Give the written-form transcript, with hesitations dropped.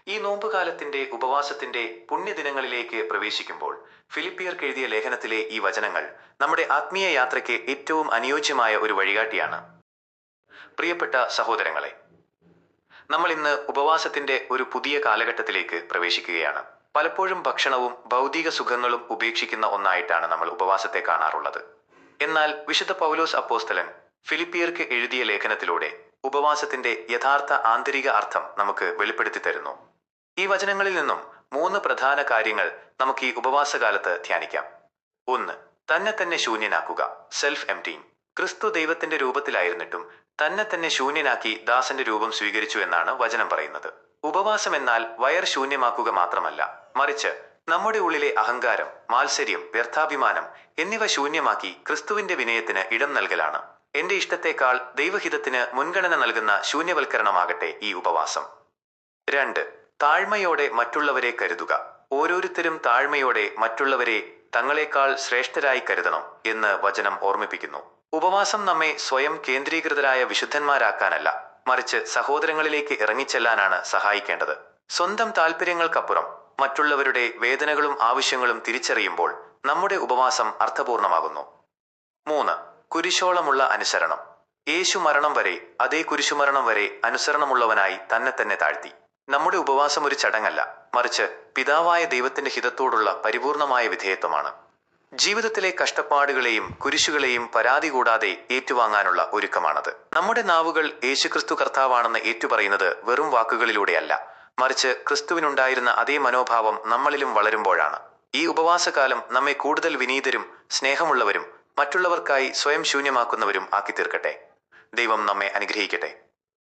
ഈ നോമ്പുകാലത്തിന്റെ ഉപവാസത്തിന്റെ പുണ്യദിനങ്ങളിലേക്ക് പ്രവേശിക്കുമ്പോൾ ഫിലിപ്പിയർക്ക് എഴുതിയ ലേഖനത്തിലെ ഈ വചനങ്ങൾ നമ്മുടെ ആത്മീയ യാത്രയ്ക്ക് ഏറ്റവും അനുയോജ്യമായ ഒരു വഴികാട്ടിയാണ്. പ്രിയപ്പെട്ട സഹോദരങ്ങളെ, നമ്മൾ ഇന്ന് ഉപവാസത്തിന്റെ ഒരു പുതിയ കാലഘട്ടത്തിലേക്ക് പ്രവേശിക്കുകയാണ്. പലപ്പോഴും ഭക്ഷണവും ഭൗതിക സുഖങ്ങളും ഉപേക്ഷിക്കുന്ന ഒന്നായിട്ടാണ് നമ്മൾ ഉപവാസത്തെ കാണാറുള്ളത്. എന്നാൽ വിശുദ്ധ പൗലോസ് അപ്പോസ്തലൻ ഫിലിപ്പിയർക്ക് എഴുതിയ ലേഖനത്തിലൂടെ ഉപവാസത്തിന്റെ യഥാർത്ഥ ആന്തരിക അർത്ഥം നമുക്ക് വെളിപ്പെടുത്തി തരുന്നു. ഈ വചനങ്ങളിൽ നിന്നും 3 പ്രധാന കാര്യങ്ങൾ നമുക്ക് ഈ ഉപവാസകാലത്ത് ധ്യാനിക്കാം. 1. തന്നെ തന്നെ ശൂന്യനാക്കുക, സെൽഫ് എംപ്റ്റിങ്. ക്രിസ്തു ദൈവത്തിന്റെ രൂപത്തിലായിരുന്നിട്ടും തന്നെ തന്നെ ശൂന്യനാക്കി ദാസന്റെ രൂപം സ്വീകരിച്ചു എന്നാണ് വചനം പറയുന്നത്. ഉപവാസം എന്നാൽ വയർ ശൂന്യമാക്കുക മാത്രമല്ല, മറിച്ച് നമ്മുടെ ഉള്ളിലെ അഹങ്കാരം, മാത്സര്യം, വ്യർത്ഥാഭിമാനം എന്നിവ ശൂന്യമാക്കി ക്രിസ്തുവിന്റെ വിനയത്തിന് ഇടം നൽകലാണ്. എന്റെ ഇഷ്ടത്തെക്കാൾ ദൈവഹിതത്തിന് മുൻഗണന നൽകുന്ന ശൂന്യവൽക്കരണമാകട്ടെ ഈ ഉപവാസം. 2. താഴ്മയോടെ മറ്റുള്ളവരെ കരുതുക. ഓരോരുത്തരും താഴ്മയോടെ മറ്റുള്ളവരെ തങ്ങളെക്കാൾ ശ്രേഷ്ഠരായി കരുതണം എന്ന് വചനം ഓർമ്മിപ്പിക്കുന്നു. ഉപവാസം നമ്മെ സ്വയം കേന്ദ്രീകൃതരായ വിശുദ്ധന്മാരാക്കാനല്ല, മറിച്ച് സഹോദരങ്ങളിലേക്ക് ഇറങ്ങിച്ചെല്ലാനാണ് സഹായിക്കേണ്ടത്. സ്വന്തം താല്പര്യങ്ങൾക്കപ്പുറം മറ്റുള്ളവരുടെ വേദനകളും ആവശ്യങ്ങളും തിരിച്ചറിയുമ്പോൾ നമ്മുടെ ഉപവാസം അർത്ഥപൂർണമാകുന്നു. 3. കുരിശോളമുള്ള അനുസരണം. യേശു മരണം വരെ, അതേ കുരിശുമരണം വരെ അനുസരണമുള്ളവനായി തന്നെ തന്നെ താഴ്ത്തി. നമ്മുടെ ഉപവാസം ഒരു ചടങ്ങല്ല, മറിച്ച് പിതാവായ ദൈവത്തിന്റെ ഹിതത്തോടുള്ള പരിപൂർണമായ വിധേയത്വമാണ്. ജീവിതത്തിലെ കഷ്ടപ്പാടുകളെയും കുരിശുകളെയും പരാതി കൂടാതെ ഏറ്റുവാങ്ങാനുള്ള ഒരുക്കമാണത്. നമ്മുടെ നാവുകൾ യേശുക്രിസ്തു കർത്താവാണെന്ന് ഏറ്റുപറയുന്നത് വെറും വാക്കുകളിലൂടെയല്ല, മറിച്ച് ക്രിസ്തുവിനുണ്ടായിരുന്ന അതേ മനോഭാവം നമ്മളിലും വളരുമ്പോഴാണ്. ഈ ഉപവാസകാലം നമ്മെ കൂടുതൽ വിനീതരും സ്നേഹമുള്ളവരും മറ്റുള്ളവർക്കായി സ്വയം ശൂന്യമാക്കുന്നവരും ആക്കി തീർക്കട്ടെ. ദൈവം നമ്മെ അനുഗ്രഹിക്കട്ടെ.